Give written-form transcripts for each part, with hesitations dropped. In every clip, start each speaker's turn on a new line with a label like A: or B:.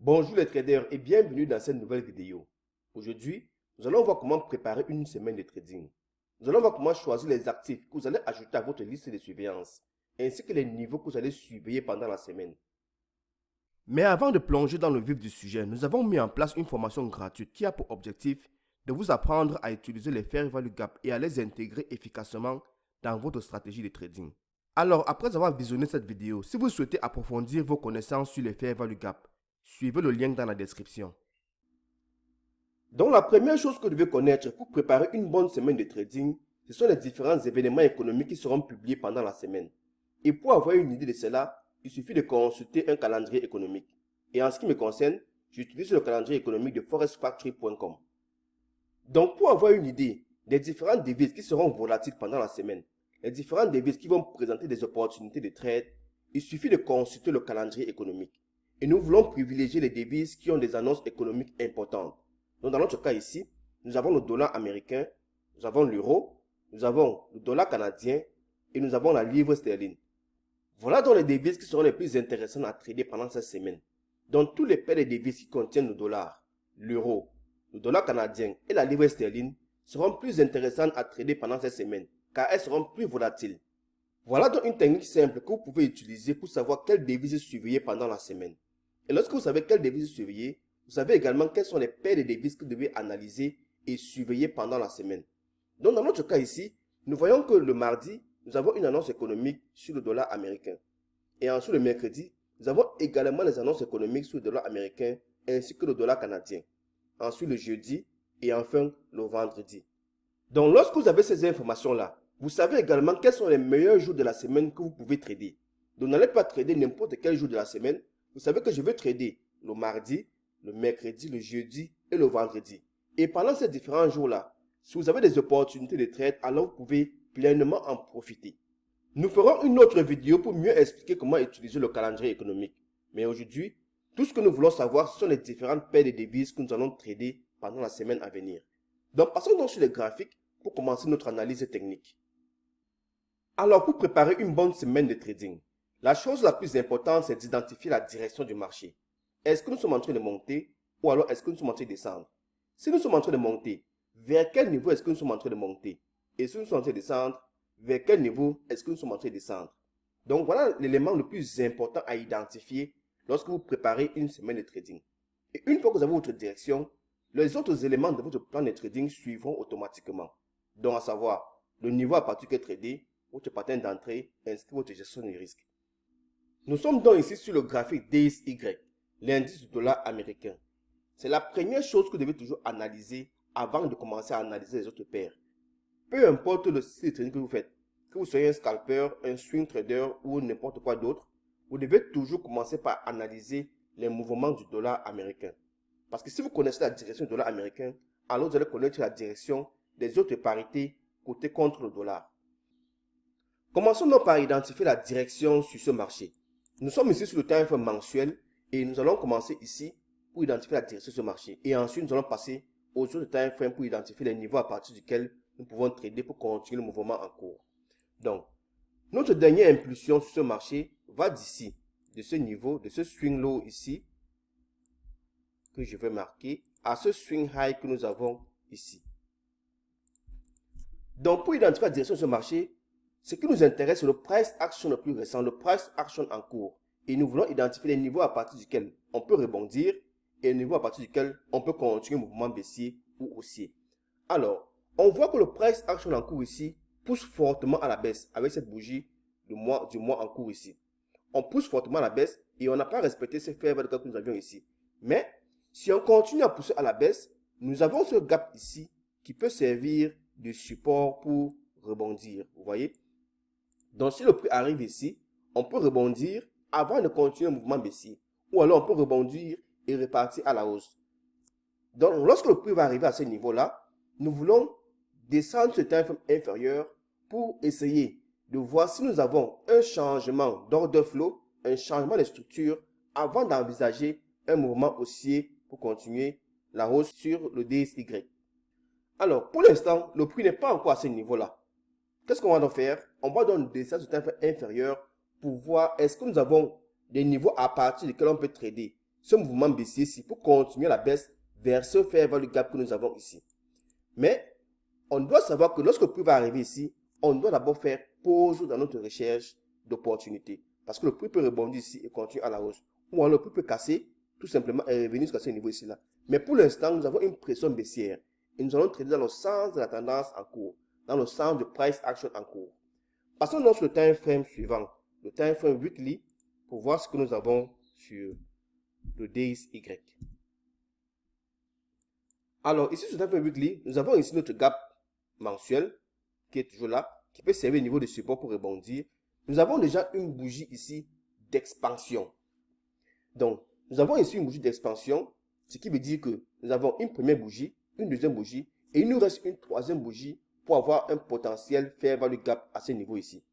A: Bonjour les traders et bienvenue dans cette nouvelle vidéo. Aujourd'hui, nous allons voir comment préparer une semaine de trading. Nous allons voir comment choisir les actifs que vous allez ajouter à votre liste de surveillance, ainsi que les niveaux que vous allez surveiller pendant la semaine. Mais avant de plonger dans le vif du sujet, nous avons mis en place une formation gratuite qui a pour objectif de vous apprendre à utiliser les fair value gap et à les intégrer efficacement dans votre stratégie de trading. Alors, après avoir visionné cette vidéo, si vous souhaitez approfondir vos connaissances sur les fair value gap, suivez le lien dans la description. Donc la première chose que vous devez connaître pour préparer une bonne semaine de trading, ce sont les différents événements économiques qui seront publiés pendant la semaine. Et pour avoir une idée de cela, il suffit de consulter un calendrier économique. Et en ce qui me concerne, j'utilise le calendrier économique de forexfactory.com. Donc pour avoir une idée des différentes devises qui seront volatiles pendant la semaine, les différentes devises qui vont présenter des opportunités de trade, il suffit de consulter le calendrier économique. Et nous voulons privilégier les devises qui ont des annonces économiques importantes. Donc dans notre cas ici, nous avons le dollar américain, nous avons l'euro, nous avons le dollar canadien et nous avons la livre sterling. Voilà donc les devises qui seront les plus intéressantes à trader pendant cette semaine. Donc tous les paires de devises qui contiennent le dollar, l'euro, le dollar canadien et la livre sterling seront plus intéressantes à trader pendant cette semaine car elles seront plus volatiles. Voilà donc une technique simple que vous pouvez utiliser pour savoir quelles devises surveiller pendant la semaine. Et lorsque vous savez quelles devises surveiller, vous savez également quelles sont les paires de devises que vous devez analyser et surveiller pendant la semaine. Donc dans notre cas ici, nous voyons que le mardi, nous avons une annonce économique sur le dollar américain. Et ensuite le mercredi, nous avons également les annonces économiques sur le dollar américain ainsi que le dollar canadien. Ensuite le jeudi et enfin le vendredi. Donc lorsque vous avez ces informations-là, vous savez également quels sont les meilleurs jours de la semaine que vous pouvez trader. Donc n'allez pas trader n'importe quel jour de la semaine. Vous savez que je vais trader le mardi, le mercredi, le jeudi et le vendredi. Et pendant ces différents jours-là, si vous avez des opportunités de trade, alors vous pouvez pleinement en profiter. Nous ferons une autre vidéo pour mieux expliquer comment utiliser le calendrier économique. Mais aujourd'hui, tout ce que nous voulons savoir, ce sont les différentes paires de devises que nous allons trader pendant la semaine à venir. Donc passons donc sur les graphiques pour commencer notre analyse technique. Alors pour préparer une bonne semaine de trading, la chose la plus importante, c'est d'identifier la direction du marché. Est-ce que nous sommes en train de monter ou alors est-ce que nous sommes en train de descendre? Si nous sommes en train de monter, vers quel niveau est-ce que nous sommes en train de monter? Et si nous sommes en train de descendre, vers quel niveau est-ce que nous sommes en train de descendre? Donc voilà l'élément le plus important à identifier lorsque vous préparez une semaine de trading. Et une fois que vous avez votre direction, les autres éléments de votre plan de trading suivront automatiquement. Donc à savoir, le niveau à partir que trader, votre pattern d'entrée ainsi que votre gestion de risque. Nous sommes donc ici sur le graphique DXY, l'indice du dollar américain. C'est la première chose que vous devez toujours analyser avant de commencer à analyser les autres paires. Peu importe le style de trading que vous faites, que vous soyez un scalper, un swing trader ou n'importe quoi d'autre, vous devez toujours commencer par analyser les mouvements du dollar américain. Parce que si vous connaissez la direction du dollar américain, alors vous allez connaître la direction des autres parités côté contre le dollar. Commençons donc par identifier la direction sur ce marché. Nous sommes ici sur le time frame mensuel et nous allons commencer ici pour identifier la direction de ce marché. Et ensuite, nous allons passer aux autres time frames pour identifier les niveaux à partir duquel nous pouvons trader pour continuer le mouvement en cours. Donc, notre dernière impulsion sur ce marché va d'ici, de ce niveau, de ce swing low ici, que je vais marquer, à ce swing high que nous avons ici. Donc, pour identifier la direction de ce marché, ce qui nous intéresse, c'est le price action le plus récent, le price action en cours. Et nous voulons identifier les niveaux à partir duquel on peut rebondir et les niveaux à partir duquel on peut continuer le mouvement baissier ou haussier. Alors, on voit que le price action en cours ici pousse fortement à la baisse avec cette bougie du mois en cours ici. On pousse fortement à la baisse et on n'a pas respecté ces fair value gap que nous avions ici. Mais si on continue à pousser à la baisse, nous avons ce gap ici qui peut servir de support pour rebondir. Vous voyez? Donc si le prix arrive ici, on peut rebondir avant de continuer le mouvement baissier. Ou alors on peut rebondir et repartir à la hausse. Donc lorsque le prix va arriver à ce niveau-là, nous voulons descendre ce time frame inférieur pour essayer de voir si nous avons un changement d'ordre flow, un changement de structure avant d'envisager un mouvement haussier pour continuer la hausse sur le DXY. Alors pour l'instant, le prix n'est pas encore à ce niveau-là. Qu'est-ce qu'on va donc faire? On va donc descendre ce time frame inférieur pour voir est-ce que nous avons des niveaux à partir desquels on peut trader. ce mouvement baissier ici pour continuer la baisse vers ce fair value gap que nous avons ici. Mais on doit savoir que lorsque le prix va arriver ici, on doit d'abord faire pause dans notre recherche d'opportunités. Parce que le prix peut rebondir ici et continuer à la hausse. Ou alors le prix peut casser, tout simplement, et revenir jusqu'à ce niveau ici là. Mais pour l'instant, nous avons une pression baissière. Et nous allons trader dans le sens de la tendance en cours, dans le sens de price action en cours. Passons donc sur le time frame suivant, le time frame weekly, pour voir ce que nous avons sur le DXY. Alors ici sur le time frame weekly, nous avons ici notre gap mensuel qui est toujours là, qui peut servir au niveau de support pour rebondir. Nous avons déjà une bougie ici d'expansion. Donc, nous avons ici une bougie d'expansion, ce qui veut dire que nous avons une première bougie, une deuxième bougie, et il nous reste une troisième bougie pour avoir un potentiel fair value gap à ce niveau ici.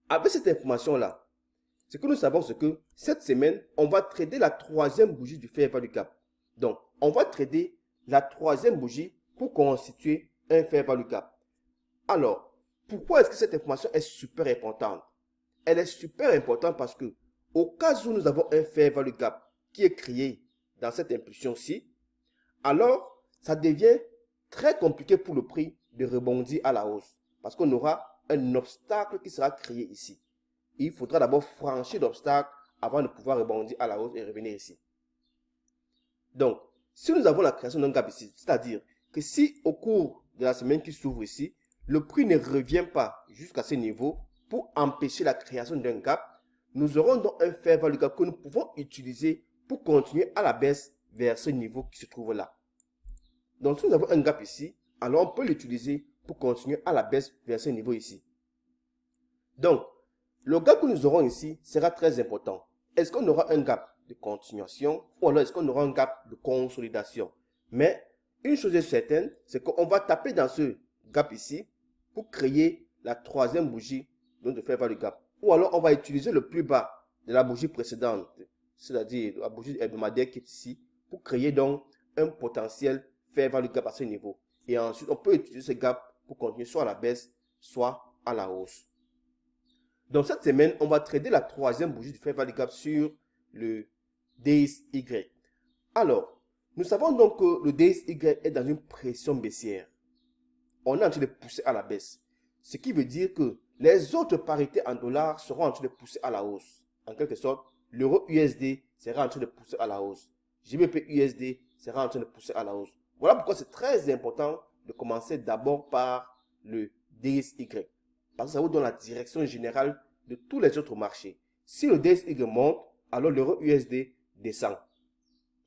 A: Avec cette information-là, ce que nous savons, c'est que cette semaine, on va trader la troisième bougie du fair value gap. Donc, on va trader la troisième bougie pour constituer un fair value gap. Alors, pourquoi est-ce que cette information est super importante? Elle est super importante parce que au cas où nous avons un fair value gap qui est créé dans cette impulsion-ci, alors ça devient très compliqué pour le prix de rebondir à la hausse parce qu'on aura un obstacle qui sera créé ici. Il faudra d'abord franchir l'obstacle avant de pouvoir rebondir à la hausse et revenir ici. Donc, si nous avons la création d'un gap ici, c'est-à-dire que si au cours de la semaine qui s'ouvre ici, le prix ne revient pas jusqu'à ce niveau pour empêcher la création d'un gap, nous aurons donc un fair value gap que nous pouvons utiliser pour continuer à la baisse vers ce niveau qui se trouve là. Donc, si nous avons un gap ici, alors on peut l'utiliser pour continuer à la baisse vers ce niveau ici. Donc, le gap que nous aurons ici sera très important. Est-ce qu'on aura un gap de continuation ou alors est-ce qu'on aura un gap de consolidation? Mais une chose est certaine, c'est qu'on va taper dans ce gap ici pour créer la troisième bougie donc de fair value gap. Ou alors on va utiliser le plus bas de la bougie précédente, c'est-à-dire la bougie hebdomadaire qui est ici, pour créer donc un potentiel fair value gap à ce niveau. Et ensuite, on peut utiliser ce gap pour continuer soit à la baisse, soit à la hausse. Donc cette semaine, on va trader la troisième bougie du fair value gap sur le DXY. Alors, nous savons donc que le DXY est dans une pression baissière. On est en train de pousser à la baisse. Ce qui veut dire que les autres parités en dollars seront en train de pousser à la hausse. En quelque sorte, l'euro USD sera en train de pousser à la hausse. GBP USD sera en train de pousser à la hausse. Voilà pourquoi c'est très important de commencer d'abord par le DXY. Parce que ça vous donne la direction générale de tous les autres marchés. Si le DXY monte, alors l'euro USD descend.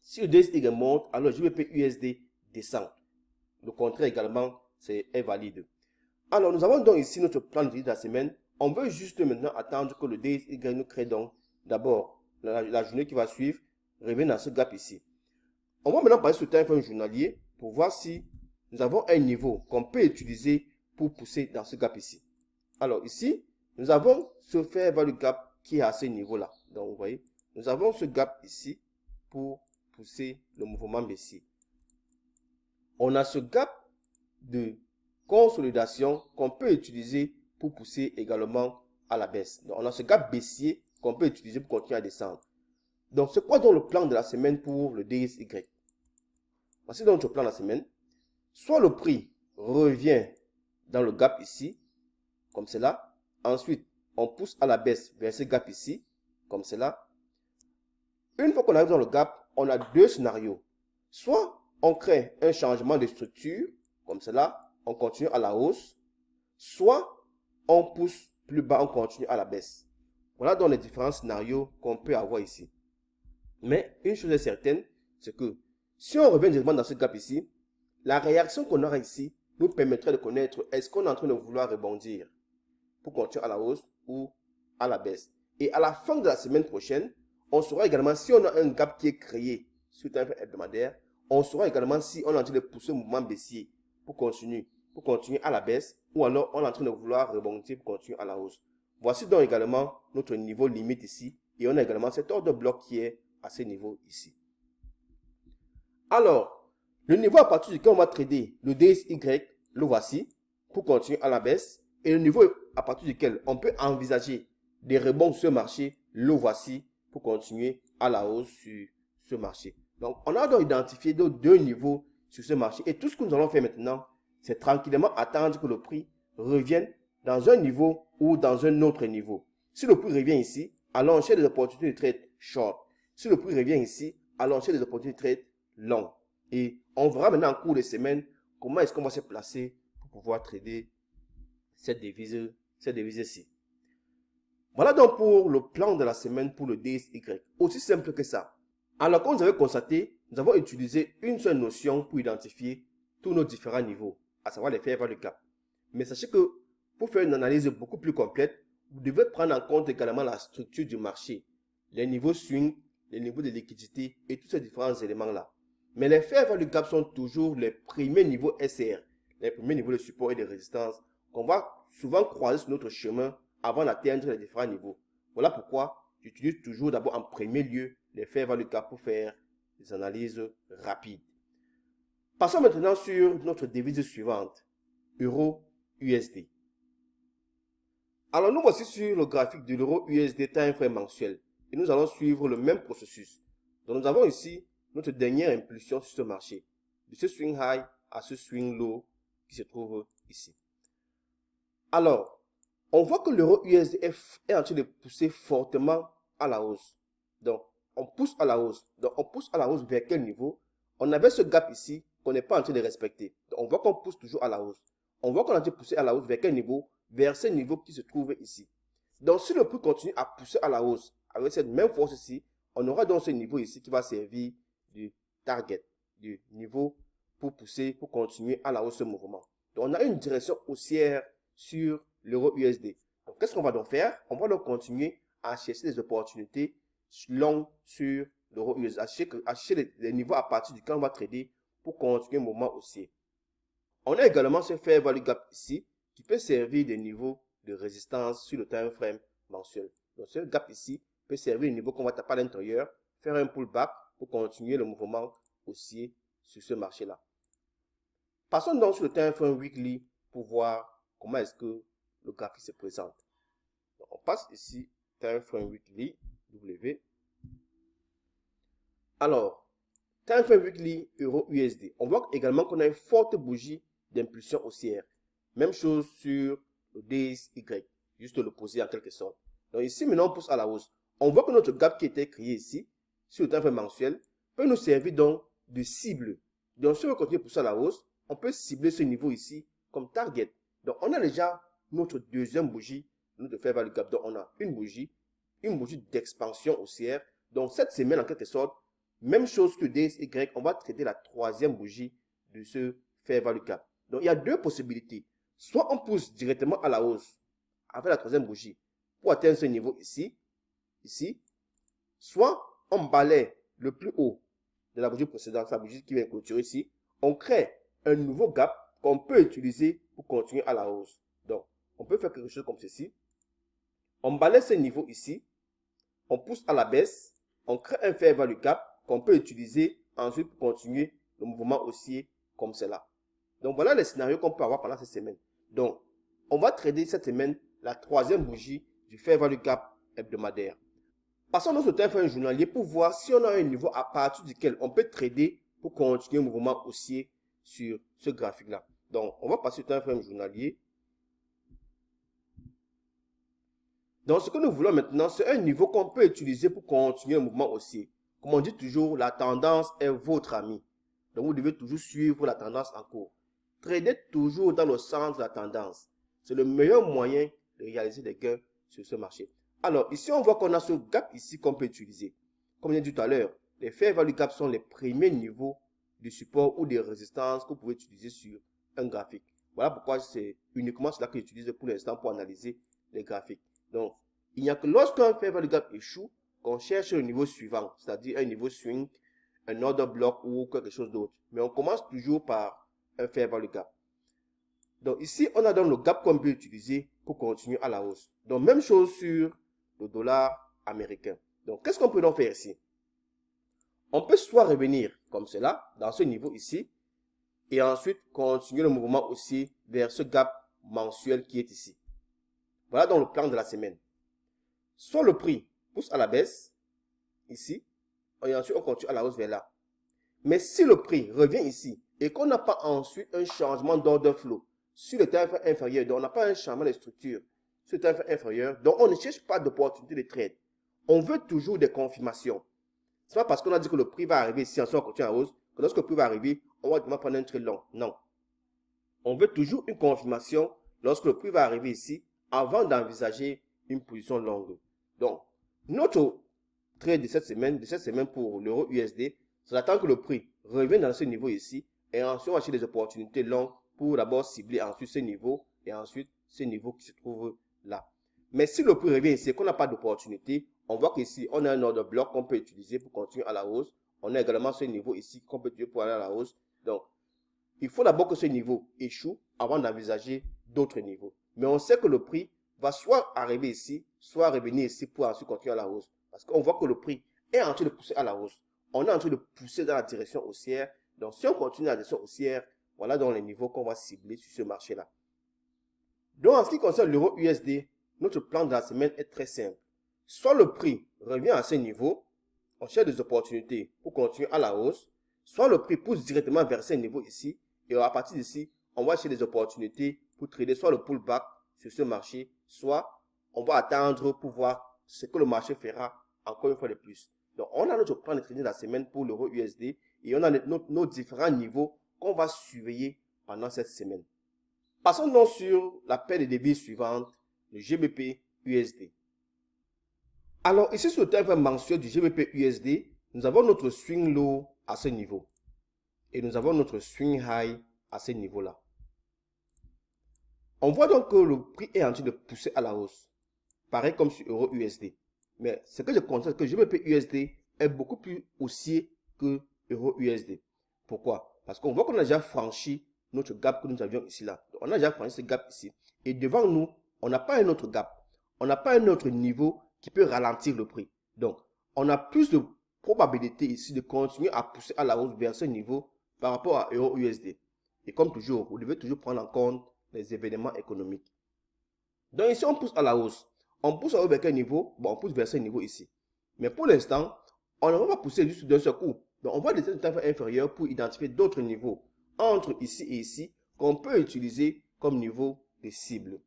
A: Si le DXY monte, alors GBP USD descend. Le contraire également, est valide. Alors, nous avons donc ici notre plan de la semaine. On veut juste maintenant attendre que le DXY nous crée donc d'abord la journée qui va suivre, revenir dans ce gap ici. On va maintenant passer sur le time frame journalier pour voir si nous avons un niveau qu'on peut utiliser pour pousser dans ce gap ici. Alors ici, nous avons ce fair value gap qui est à ce niveau-là. Donc, vous voyez, nous avons ce gap ici pour pousser le mouvement baissier. On a ce gap de consolidation qu'on peut utiliser pour pousser également à la baisse. Donc, on a ce gap baissier qu'on peut utiliser pour continuer à descendre. Donc, c'est quoi donc le plan de la semaine pour le DXY? Voici donc le plan de la semaine. Soit le prix revient dans le gap ici, comme cela. Ensuite, on pousse à la baisse vers ce gap ici, comme cela. Une fois qu'on arrive dans le gap, on a deux scénarios. Soit on crée un changement de structure, comme cela, on continue à la hausse. Soit on pousse plus bas, on continue à la baisse. Voilà donc les différents scénarios qu'on peut avoir ici. Mais une chose est certaine, c'est que si on revient directement dans ce gap ici, la réaction qu'on aura ici nous permettrait de connaître est-ce qu'on est en train de vouloir rebondir pour continuer à la hausse ou à la baisse. Et à la fin de la semaine prochaine, on saura également si on a un gap qui est créé sur un hebdomadaire, on saura également si on est en train de pousser le mouvement baissier pour continuer à la baisse ou alors on est en train de vouloir rebondir pour continuer à la hausse. Voici donc également notre niveau limite ici et on a également cet ordre de bloc qui est à ce niveau ici. Alors, le niveau à partir duquel on va trader le DXY, le voici, pour continuer à la baisse. Et le niveau à partir duquel on peut envisager des rebonds sur le marché, le voici, pour continuer à la hausse sur ce marché. Donc, on a donc identifié deux niveaux sur ce marché. Et tout ce que nous allons faire maintenant, c'est tranquillement attendre que le prix revienne dans un niveau ou dans un autre niveau. Si le prix revient ici, allons chercher des opportunités de trade short. Si le prix revient ici, allons chercher des opportunités de trade long. Et on verra maintenant en cours de semaine comment est-ce qu'on va se placer pour pouvoir trader cette devise-ci. Voilà donc pour le plan de la semaine pour le DXY. Aussi simple que ça. Alors, comme vous avez constaté, nous avons utilisé une seule notion pour identifier tous nos différents niveaux, à savoir les fair value gap. Mais sachez que pour faire une analyse beaucoup plus complète, vous devez prendre en compte également la structure du marché, les niveaux swing, les niveaux de liquidité et tous ces différents éléments-là. Mais les fair value gap sont toujours les premiers niveaux SR, les premiers niveaux de support et de résistance qu'on va souvent croiser sur notre chemin avant d'atteindre les différents niveaux. Voilà pourquoi j'utilise toujours d'abord en premier lieu les fair value gap pour faire des analyses rapides. Passons maintenant sur notre devise suivante, Euro-USD. Alors nous voici sur le graphique de l'Euro-USD time frame mensuel et nous allons suivre le même processus. Donc nous avons ici notre dernière impulsion sur ce marché, de ce swing high à ce swing low qui se trouve ici. Alors, on voit que l'Euro-USD est en train de pousser fortement à la hausse. Donc, on pousse à la hausse. Donc, on pousse à la hausse vers quel niveau? On avait ce gap ici qu'on n'est pas en train de respecter. Donc, on voit qu'on pousse toujours à la hausse. On voit qu'on est en train de pousser à la hausse vers quel niveau? Vers ce niveau qui se trouve ici. Donc, si le prix continue à pousser à la hausse avec cette même force ici, on aura donc ce niveau ici qui va servir de target, du niveau pour pousser, pour continuer à la hausse ce mouvement. Donc, on a une direction haussière sur l'Euro-USD. Donc, qu'est-ce qu'on va donc faire? On va donc continuer à chercher des opportunités longues sur l'Euro-USD, à chercher les niveaux à partir duquel on va trader pour continuer un mouvement haussier. On a également ce fair value gap ici qui peut servir de niveau de résistance sur le time frame mensuel. Donc, ce gap ici peut servir de niveau qu'on va taper à l'intérieur, faire un pullback pour continuer le mouvement haussier sur ce marché-là. Passons donc sur le time frame weekly pour voir comment est-ce que le graphique se présente. Donc, on passe ici, time frame weekly, W. Alors, time frame weekly, Euro-USD. On voit également qu'on a une forte bougie d'impulsion haussière. Même chose sur le DXY, juste l'opposé en quelque sorte. Donc ici, maintenant, on pousse à la hausse. On voit que notre gap qui était créé ici, sur le time frame mensuel, peut nous servir donc de cible. Donc, si on continue à pousser à la hausse, on peut cibler ce niveau ici comme target. Donc, on a déjà notre deuxième bougie, notre fair value gap. Donc, on a une bougie d'expansion haussière. Donc, cette semaine, en quelque sorte, même chose que DXY, on va traiter la troisième bougie de ce fair value gap. Donc, il y a deux possibilités. Soit on pousse directement à la hausse avec la troisième bougie pour atteindre ce niveau ici, soit on balaie le plus haut de la bougie précédente, la bougie qui vient clôturer ici, on crée un nouveau gap qu'on peut utiliser pour continuer à la hausse. Donc, on peut faire quelque chose comme ceci. On balaie ce niveau ici, on pousse à la baisse, on crée un fair value gap qu'on peut utiliser ensuite pour continuer le mouvement haussier comme cela. Donc, voilà les scénarios qu'on peut avoir pendant cette semaine. Donc, on va trader cette semaine la troisième bougie du fair value gap hebdomadaire. Passons dans ce time frame journalier pour voir si on a un niveau à partir duquel on peut trader pour continuer le mouvement haussier sur ce graphique-là. Donc, on va passer au time frame journalier. Donc, ce que nous voulons maintenant, c'est un niveau qu'on peut utiliser pour continuer le mouvement haussier. Comme on dit toujours, la tendance est votre ami. Donc, vous devez toujours suivre la tendance en cours. Tradez toujours dans le sens de la tendance. C'est le meilleur moyen de réaliser des gains sur ce marché. Alors, ici, on voit qu'on a ce gap ici qu'on peut utiliser. Comme j'ai dit tout à l'heure, les fair value gap sont les premiers niveaux de support ou de résistance que vous pouvez utiliser sur un graphique. Voilà pourquoi c'est uniquement cela que j'utilise pour l'instant pour analyser les graphiques. Donc, il n'y a que lorsqu'un fair value gap échoue qu'on cherche le niveau suivant, c'est-à-dire un niveau swing, un order block ou quelque chose d'autre. Mais on commence toujours par un fair value gap. Donc ici, on a donc le gap qu'on peut utiliser pour continuer à la hausse. Donc même chose sur le dollar américain. Donc qu'est-ce qu'on peut donc faire ici? On peut soit revenir comme cela, dans ce niveau ici, et ensuite continuer le mouvement aussi vers ce gap mensuel qui est ici. Voilà donc le plan de la semaine. Soit le prix pousse à la baisse, ici, et ensuite on continue à la hausse vers là. Mais si le prix revient ici et qu'on n'a pas ensuite un changement d'ordre flow sur le tarif inférieur, donc on n'a pas un changement de structure sur le tarif inférieur, donc on ne cherche pas d'opportunité de trade. On veut toujours des confirmations. Ce n'est pas parce qu'on a dit que le prix va arriver ici, ensuite on continue à hausse, que lorsque le prix va arriver, on va prendre un trade long. Non. On veut toujours une confirmation lorsque le prix va arriver ici, avant d'envisager une position longue. Donc, notre trade de cette semaine pour l'euro USD, c'est d'attendre que le prix revienne dans ce niveau ici, et ensuite on va chercher des opportunités longues pour d'abord cibler ensuite ce niveau, et ensuite ce niveau qui se trouve là. Mais si le prix revient ici et qu'on n'a pas d'opportunité, on voit qu'ici, on a un ordre bloc qu'on peut utiliser pour continuer à la hausse. On a également ce niveau ici qu'on peut utiliser pour aller à la hausse. Donc, il faut d'abord que ce niveau échoue avant d'envisager d'autres niveaux. Mais on sait que le prix va soit arriver ici, soit revenir ici pour ensuite continuer à la hausse. Parce qu'on voit que le prix est en train de pousser à la hausse. On est en train de pousser dans la direction haussière. Donc, si on continue dans la direction haussière, voilà donc les niveaux qu'on va cibler sur ce marché-là. Donc, en ce qui concerne l'euro USD, notre plan de la semaine est très simple. Soit le prix revient à ce niveau, on cherche des opportunités pour continuer à la hausse, soit le prix pousse directement vers ce niveau ici, et à partir d'ici, on va chercher des opportunités pour trader soit le pullback sur ce marché, soit on va attendre pour voir ce que le marché fera encore une fois de plus. Donc, on a notre plan de trading de la semaine pour l'euro USD et on a nos différents niveaux qu'on va surveiller pendant cette semaine. Passons donc sur la paire de devises suivante, le GBP USD. Alors, ici sur le tarif mensuel du GBP USD, nous avons notre swing low à ce niveau. Et nous avons notre swing high à ce niveau-là. On voit donc que le prix est en train de pousser à la hausse. Pareil comme sur euro USD. Mais ce que je constate, que GBP USD est beaucoup plus haussier que euro USD. Pourquoi? Parce qu'on voit qu'on a déjà franchi notre gap que nous avions ici là. On a déjà franchi ce gap ici. Et devant nous, on n'a pas un autre gap. On n'a pas un autre niveau qui peut ralentir le prix. Donc, on a plus de probabilité ici de continuer à pousser à la hausse vers ce niveau par rapport à euro USD. Et comme toujours, vous devez toujours prendre en compte les événements économiques. Donc ici, on pousse à la hausse. On pousse à vers quel niveau? Bon, on pousse vers ce niveau ici. Mais pour l'instant, on ne va pas pousser juste d'un seul coup. Donc on va descendre de tarif inférieur pour identifier d'autres niveaux entre ici et ici qu'on peut utiliser comme niveau de cible.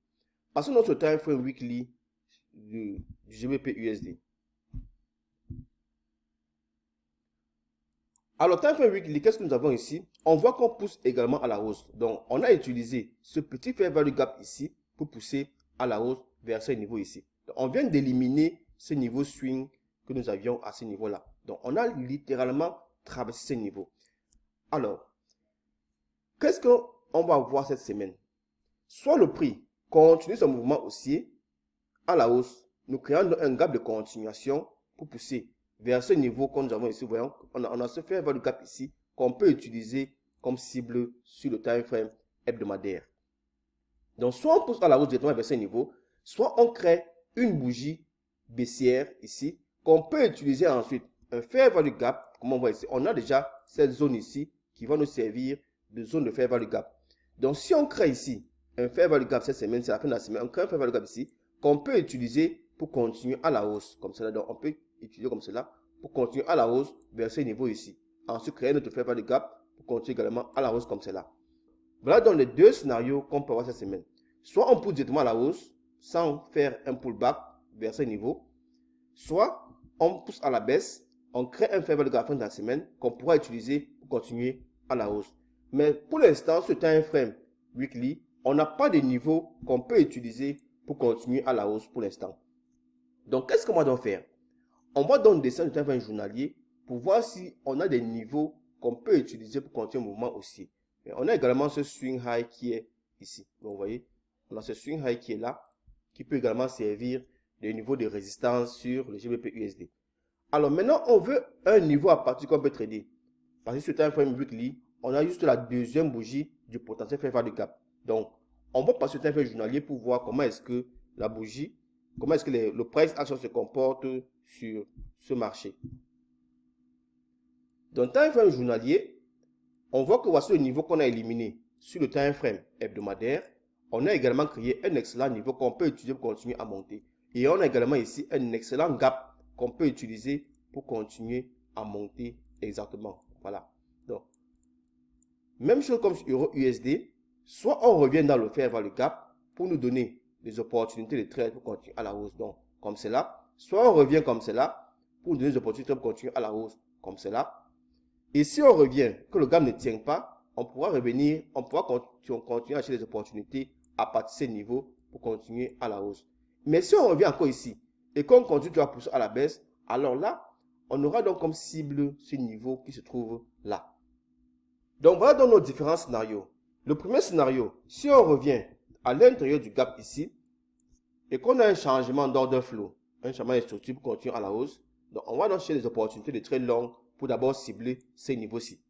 A: Passons notre time frame weekly du GBP USD. Alors, time frame weekly, qu'est-ce que nous avons ici? On voit qu'on pousse également à la hausse. Donc, on a utilisé ce petit fair value gap ici pour pousser à la hausse vers ce niveau ici. Donc, on vient d'éliminer ce niveau swing que nous avions à ce niveau-là. Donc, on a littéralement traversé ce niveau. Alors, qu'est-ce qu'on va voir cette semaine? Soit le prix continue son mouvement haussier à la hausse, nous créons un gap de continuation pour pousser vers ce niveau que nous avons ici. Voyons, on a ce fair value gap ici qu'on peut utiliser comme cible sur le time frame hebdomadaire. Donc, soit on pousse à la hausse directement vers ce niveau, soit on crée une bougie baissière ici qu'on peut utiliser ensuite un fair value gap. Comme on voit ici, on a déjà cette zone ici qui va nous servir de zone de fair value gap. Donc, si on crée ici un fair value gap cette semaine, c'est la fin de la semaine, on crée un fair value gap ici qu'on peut utiliser pour continuer à la hausse comme cela. Donc, on peut utiliser comme cela pour continuer à la hausse vers ce niveau ici. Ensuite, créer notre fair value gap pour continuer également à la hausse comme cela. Voilà donc les deux scénarios qu'on peut avoir cette semaine. Soit on pousse directement à la hausse sans faire un pullback vers ce niveau, soit on pousse à la baisse, on crée un fair value gap à la fin de la semaine qu'on pourra utiliser pour continuer à la hausse. Mais pour l'instant, sur time frame weekly, on n'a pas de niveau qu'on peut utiliser pour continuer à la hausse pour l'instant. Donc, qu'est-ce qu'on va donc faire? On va donc descendre du time frame journalier pour voir si on a des niveaux qu'on peut utiliser pour continuer le mouvement haussier. Mais on a également ce swing high qui est ici. Donc, vous voyez, on a ce swing high qui est là, qui peut également servir de niveau de résistance sur le GBP USD. Alors, maintenant, on veut un niveau à partir qu'on peut trader. Parce que sur time frame weekly, on a juste la deuxième bougie du potentiel fair value gap. Donc, on va passer au time frame journalier pour voir comment est-ce que la bougie, comment est-ce que le price action se comporte sur ce marché. Dans le time frame journalier, on voit que voici le niveau qu'on a éliminé sur le time frame hebdomadaire. On a également créé un excellent niveau qu'on peut utiliser pour continuer à monter. Et on a également ici un excellent gap qu'on peut utiliser pour continuer à monter exactement. Voilà. Donc, même chose comme sur Euro USD, soit on revient dans le fair value gap pour nous donner des opportunités de trade pour continuer à la hausse, donc comme cela, soit on revient comme cela pour nous donner des opportunités pour continuer à la hausse, comme cela. Et si on revient, que le gap ne tient pas, on pourra revenir, on pourra continuer à acheter des opportunités à partir de ces niveaux pour continuer à la hausse. Mais si on revient encore ici et qu'on continue à pousser à la baisse, alors là, on aura donc comme cible ce niveau qui se trouve là. Donc voilà donc nos différents scénarios. Le premier scénario, si on revient à l'intérieur du gap ici et qu'on a un changement d'ordre flow, un changement de structure pour continuer à la hausse, donc on va donc chercher des opportunités de très longues pour d'abord cibler ces niveaux-ci.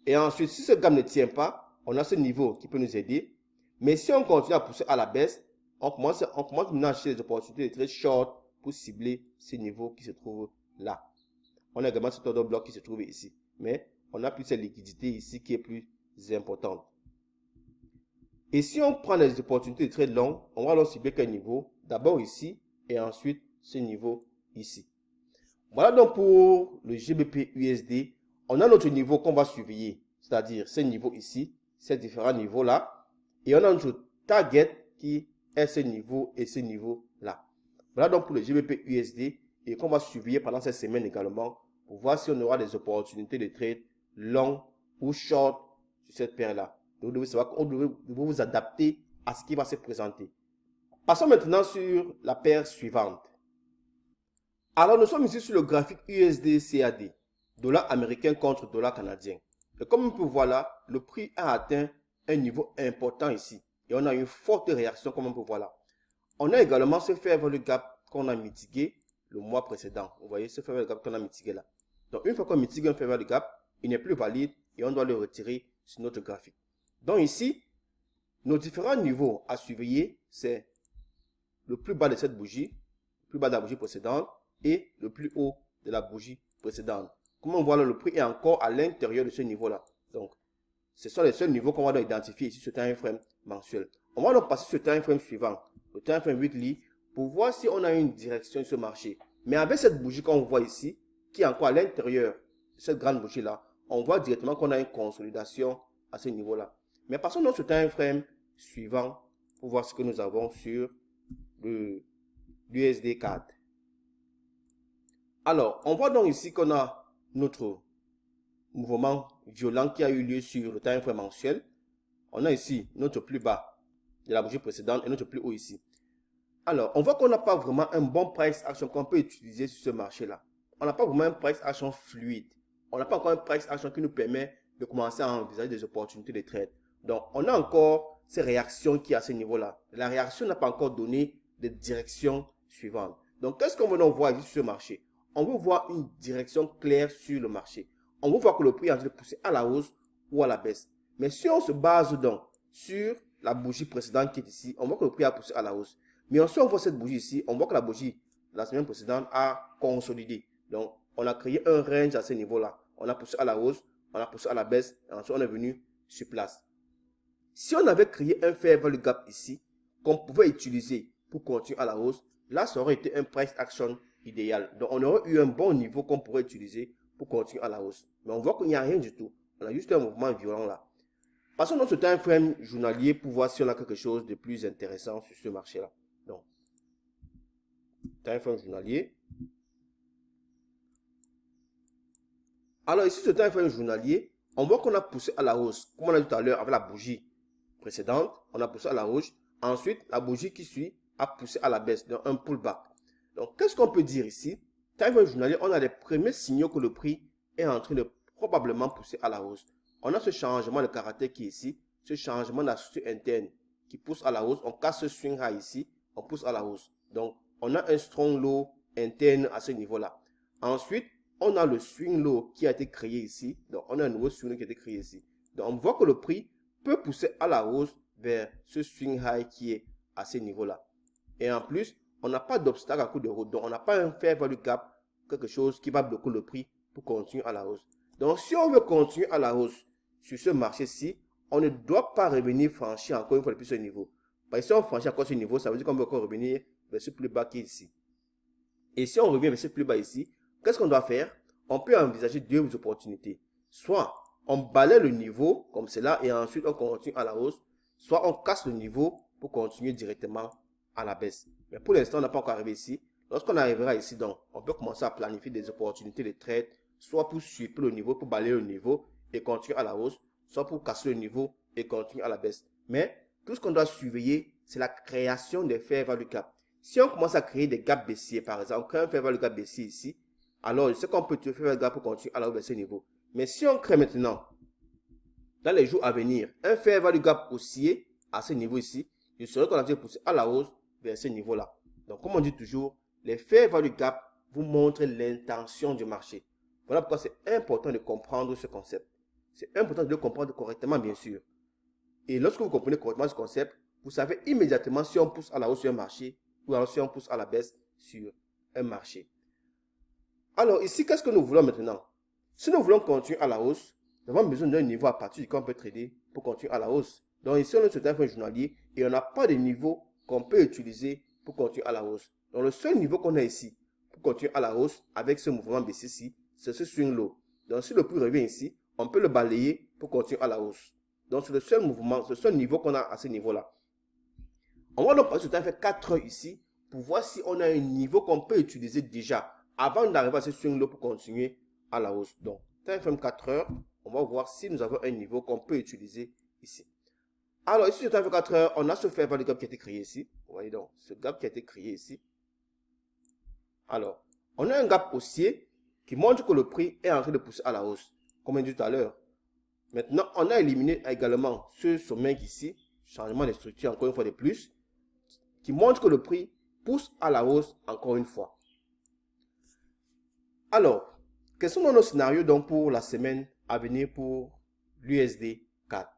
A: Et ensuite, si ce gap ne tient pas, on a ce niveau qui peut nous aider. Mais si on continue à pousser à la baisse, on commence maintenant à chercher des opportunités de très short pour cibler ces niveaux qui se trouvent là. On a également cet autre bloc qui se trouve ici. Mais on a plus cette liquidité ici qui est plus importante. Et si on prend les opportunités de trade long, on va alors cibler quel niveau? D'abord ici et ensuite ce niveau ici. Voilà donc pour le GBP USD. On a notre niveau qu'on va surveiller, c'est-à-dire ce niveau ici, ces différents niveaux-là. Et on a notre target qui est ce niveau et ce niveau-là. Voilà donc pour le GBP USD et qu'on va surveiller pendant cette semaine également pour voir si on aura des opportunités de trade long ou short sur cette paire-là. Vous devez savoir qu'on devez vous adapter à ce qui va se présenter. Passons maintenant sur la paire suivante. Alors, nous sommes ici sur le graphique USD-CAD, dollar américain contre dollar canadien. Et comme on peut voir là, le prix a atteint un niveau important ici. Et on a une forte réaction comme on peut voir là. On a également ce fair value gap qu'on a mitigué le mois précédent. Vous voyez ce fair value gap qu'on a mitigué là. Donc, une fois qu'on mitigue un fair value gap, il n'est plus valide et on doit le retirer sur notre graphique. Donc ici, nos différents niveaux à surveiller, c'est le plus bas de cette bougie, le plus bas de la bougie précédente, et le plus haut de la bougie précédente. Comme on voit là, le prix est encore à l'intérieur de ce niveau-là. Donc, ce sont les seuls niveaux qu'on va identifier ici sur time frame mensuel. On va donc passer sur le time frame suivant, le time frame weekly, pour voir si on a une direction sur ce marché. Mais avec cette bougie qu'on voit ici, qui est encore à l'intérieur de cette grande bougie-là, on voit directement qu'on a une consolidation à ce niveau-là. Mais passons donc sur le time frame suivant pour voir ce que nous avons sur l'USD CAD. Alors, on voit donc ici qu'on a notre mouvement violent qui a eu lieu sur le time frame mensuel. On a ici notre plus bas de la bougie précédente et notre plus haut ici. Alors, on voit qu'on n'a pas vraiment un bon price action qu'on peut utiliser sur ce marché-là. On n'a pas vraiment un price action fluide. On n'a pas encore un price action qui nous permet de commencer à envisager des opportunités de trade. Donc, on a encore ces réactions qui sont à ce niveau-là. La réaction n'a pas encore donné de direction suivante. Donc, qu'est-ce qu'on veut donc voir ici sur ce marché? On veut voir une direction claire sur le marché. On veut voir que le prix est en train de pousser à la hausse ou à la baisse. Mais si on se base donc sur la bougie précédente qui est ici, on voit que le prix a poussé à la hausse. Mais si on voit cette bougie ici, on voit que la bougie de la semaine précédente a consolidé. Donc, on a créé un range à ce niveau-là. On a poussé à la hausse, on a poussé à la baisse, et ensuite on est venu sur place. Si on avait créé un fair value gap ici, qu'on pouvait utiliser pour continuer à la hausse, là, ça aurait été un price action idéal. Donc, on aurait eu un bon niveau qu'on pourrait utiliser pour continuer à la hausse. Mais on voit qu'il n'y a rien du tout. On a juste un mouvement violent là. Passons dans ce time frame journalier pour voir si on a quelque chose de plus intéressant sur ce marché-là. Donc, time frame journalier. Alors ici, ce time frame journalier, on voit qu'on a poussé à la hausse. Comme on a dit tout à l'heure avec la bougie précédente, on a poussé à la hausse. Ensuite, la bougie qui suit a poussé à la baisse, donc un pullback. Donc, qu'est-ce qu'on peut dire ici? Time frame journalier, on a les premiers signaux que le prix est en train de probablement pousser à la hausse. On a ce changement de caractère qui est ici, ce changement de la structure interne qui pousse à la hausse. On casse ce swing high ici, on pousse à la hausse. Donc, on a un strong low interne à ce niveau-là. Ensuite, on a le swing low qui a été créé ici. Donc, on a un nouveau swing low qui a été créé ici. Donc, on voit que le prix peut pousser à la hausse vers ce swing high qui est à ce niveau-là. Et en plus, on n'a pas d'obstacle à coup de route. Donc, on n'a pas un fair value gap, quelque chose qui va bloquer le prix pour continuer à la hausse. Donc, si on veut continuer à la hausse sur ce marché-ci, on ne doit pas revenir franchir encore une fois depuis ce niveau. Parce que si on franchit encore ce niveau, ça veut dire qu'on veut encore revenir vers ce plus bas qui est ici. Et si on revient vers ce plus bas ici, Qu'est-ce qu'on doit faire? On peut envisager deux opportunités. Soit on balaie le niveau comme cela et ensuite on continue à la hausse, soit on casse le niveau pour continuer directement à la baisse. Mais pour l'instant, on n'a pas encore arrivé ici. Lorsqu'on arrivera ici, donc, on peut commencer à planifier des opportunités de trade, soit pour suivre le niveau, pour balayer le niveau et continuer à la hausse, soit pour casser le niveau et continuer à la baisse. Mais tout ce qu'on doit surveiller, c'est la création des fair value gap. Si on commence à créer des gaps baissiers, par exemple, on crée un fair value gap baissier ici, alors je sais qu'on peut faire fair value gap pour continuer à la hausse de ce niveau. Mais si on crée maintenant, dans les jours à venir, un fair value gap haussier à ce niveau ici, je serai tenté de pousser à la hausse vers ce niveau-là. Donc, comme on dit toujours, les fair value gap vous montrent l'intention du marché. Voilà pourquoi c'est important de comprendre ce concept. C'est important de le comprendre correctement, bien sûr. Et lorsque vous comprenez correctement ce concept, vous savez immédiatement si on pousse à la hausse sur un marché ou alors si on pousse à la baisse sur un marché. Alors ici, qu'est-ce que nous voulons maintenant? Si nous voulons continuer à la hausse, nous avons besoin d'un niveau à partir duquel on peut trader pour continuer à la hausse. Donc ici, on est sur un fonds journalier et on n'a pas de niveau qu'on peut utiliser pour continuer à la hausse. Donc le seul niveau qu'on a ici pour continuer à la hausse avec ce mouvement baissier ici, c'est ce swing low. Donc si le prix revient ici, on peut le balayer pour continuer à la hausse. Donc c'est le seul mouvement, c'est le seul niveau qu'on a à ce niveau-là. On va donc passer sur un fait 4 heures ici pour voir si on a un niveau qu'on peut utiliser déjà avant d'arriver à ce swing low pour continuer à la hausse. Donc, TFM 4 heures, on va voir si nous avons un niveau qu'on peut utiliser ici. Alors, ici, sur TFM 4 heures, on a ce fair value gap qui a été créé ici. Vous voyez donc, ce gap qui a été créé ici. Alors, on a un gap haussier qui montre que le prix est en train de pousser à la hausse, comme on dit tout à l'heure. Maintenant, on a éliminé également ce sommet ici, changement de structure encore une fois de plus, qui montre que le prix pousse à la hausse encore une fois. Alors, quels sont nos scénarios donc pour la semaine à venir pour l'USD 4?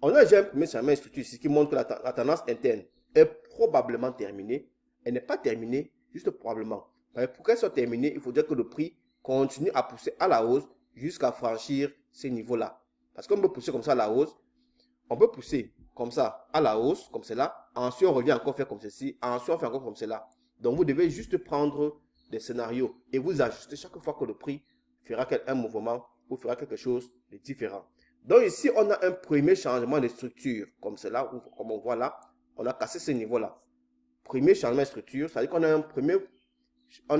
A: On a déjà un premier schéma de structure ici qui montre que la tendance interne est probablement terminée. Elle n'est pas terminée, juste probablement. Pour qu'elle soit terminée, il faudrait que le prix continue à pousser à la hausse jusqu'à franchir ces niveaux-là. Parce qu'on peut pousser comme ça à la hausse, on peut pousser comme ça à la hausse, comme cela. Ensuite, on revient encore faire comme ceci. Ensuite, on fait encore comme cela. Donc, vous devez juste prendre des scénarios et vous ajuster chaque fois que le prix fera un mouvement ou fera quelque chose de différent. Donc, ici, on a un premier changement de structure, comme cela, comme on voit là. On a cassé ce niveau-là. Premier changement de structure, c'est-à-dire qu'on a un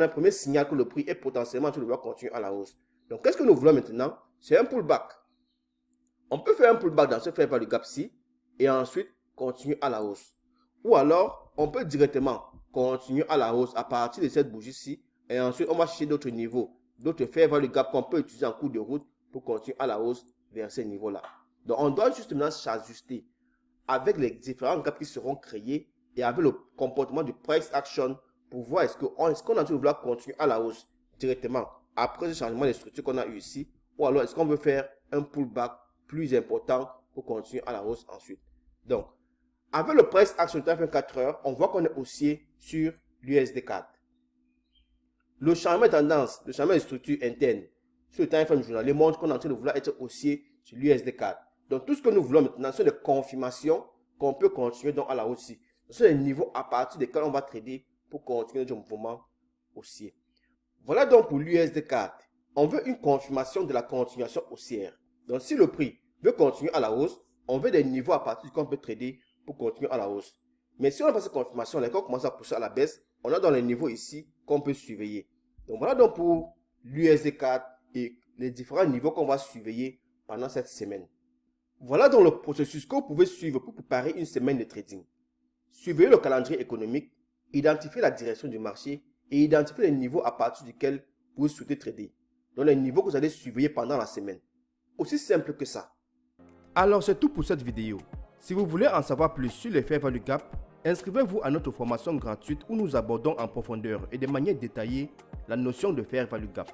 A: premier signal que le prix est potentiellement en train de continuer à la hausse. Donc, qu'est-ce que nous voulons maintenant? C'est un pullback. On peut faire un pullback dans ce fair value gap-ci et ensuite continuer à la hausse. Ou alors, on peut directement continuer à la hausse à partir de cette bougie-ci et ensuite, on va chercher d'autres niveaux, d'autres fair value gap qu'on peut utiliser en cours de route pour continuer à la hausse vers ces niveaux-là. Donc, on doit justement s'ajuster avec les différents gaps qui seront créés et avec le comportement du price action pour voir est-ce qu'on est en train de vouloir continuer à la hausse directement après ce changement de structure qu'on a eu ici ou alors est-ce qu'on veut faire un pullback plus important pour continuer à la hausse ensuite. Donc, avec le price action de 24 heures, on voit qu'on est haussier sur l'USD 4. Le changement de tendance, le changement de structure interne sur le time frame journalier montre qu'on est en train de vouloir être haussier sur l'USD 4. Donc, tout ce que nous voulons maintenant, c'est des confirmations qu'on peut continuer donc à la hausse ici. Ce sont les niveaux à partir desquels on va trader pour continuer notre mouvement haussier. Voilà donc pour l'USD 4. On veut une confirmation de la continuation haussière. Donc, si le prix veut continuer à la hausse, on veut des niveaux à partir duquel on peut trader pour continuer à la hausse. Mais si on a pas cette confirmation, là, quand on commence à pousser à la baisse, on a dans les niveaux ici qu'on peut surveiller. Donc, voilà donc pour l'USD 4 et les différents niveaux qu'on va surveiller pendant cette semaine. Voilà donc le processus que vous pouvez suivre pour préparer une semaine de trading. Surveillez le calendrier économique, identifiez la direction du marché et identifiez les niveaux à partir duquel vous souhaitez trader. Donc, les niveaux que vous allez surveiller pendant la semaine. Aussi simple que ça. Alors, c'est tout pour cette vidéo. Si vous voulez en savoir plus sur les fair value gap, inscrivez-vous à notre formation gratuite où nous abordons en profondeur et de manière détaillée la notion de fair value gap.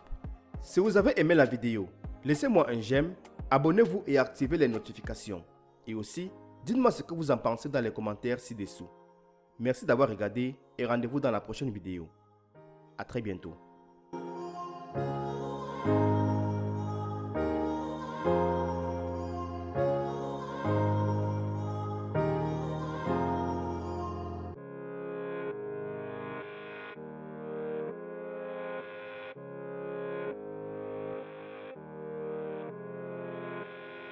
A: Si vous avez aimé la vidéo, laissez-moi un j'aime, abonnez-vous et activez les notifications. Et aussi, dites-moi ce que vous en pensez dans les commentaires ci-dessous. Merci d'avoir regardé et rendez-vous dans la prochaine vidéo. À très bientôt.